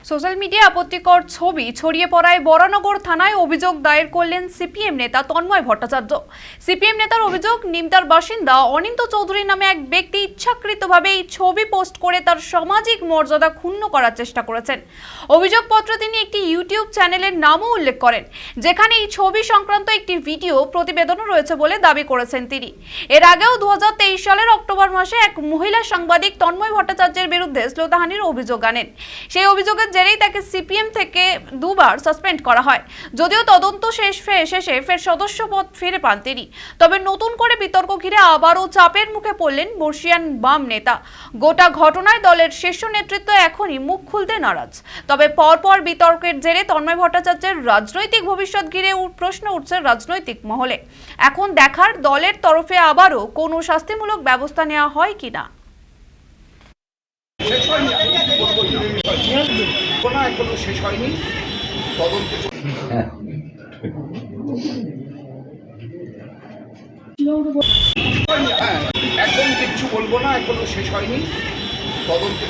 Social মিডিয়ায় আপত্তিকর ছবি ছড়িয়ে পড়ায় বরানগর থানায় অভিযোগ দায়ের করলেন সিপিএম নেতা তন্ময় ভট্টাচার্য। সিপিএম নেতার অভিযোগ, নিমতার বাসিন্দা অনিন্দ চৌধুরী নামে এক ব্যক্তি ইচ্ছাকৃতভাবে এই ছবি পোস্ট করে তার সামাজিক মর্যাদা ক্ষুণ্ণ করার চেষ্টা করেছেন। অভিযোগপত্রে তিনি একটি ইউটিউব চ্যানেলের নামও উল্লেখ করেন, যেখানে এই ছবি সংক্রান্ত একটি ভিডিও প্রতিবেদনও রয়েছে বলে দাবি করেছেন তিনি। এর আগেও 2023 সালের অক্টোবর মাসে এক মহিলা সাংবাদিক তন্ময় ভট্টাচার্যের বিরুদ্ধে শ্লীলতাহানির অভিযোগ আনেন। সেই অভিযোগের জেরেই তাকে সিপিএম থেকে দুবার সাসপেন্ড করা হয়। যদিও তদন্ত শেষে ফের সদস্য পদ ফিরে পান তিনি। তবে নতুন করে বিতর্ক ঘিরে আবারও চাপের মুখে পড়লেন বর্ষিয়ান বাম নেতা। গোটা ঘটনায় দলের শীর্ষ নেতৃত্ব এখনই মুখ খুলতে নারাজ। তবে পরপর বিতর্কের জেরে তন্ময় ভট্টাচার্যের রাজনৈতিক ভবিষ্যৎ ঘিরে প্রশ্ন উঠছে রাজনৈতিক মহলে। এখন দেখার দলের তরফে আবারও কোনো শাস্তিমূলক ব্যবস্থা নেওয়া হয় কিনা। এখনো শেষ হয়নি, তদন্ত একদম কিচ্ছু বলবো না, এখনো শেষ হয়নি, তদন্ত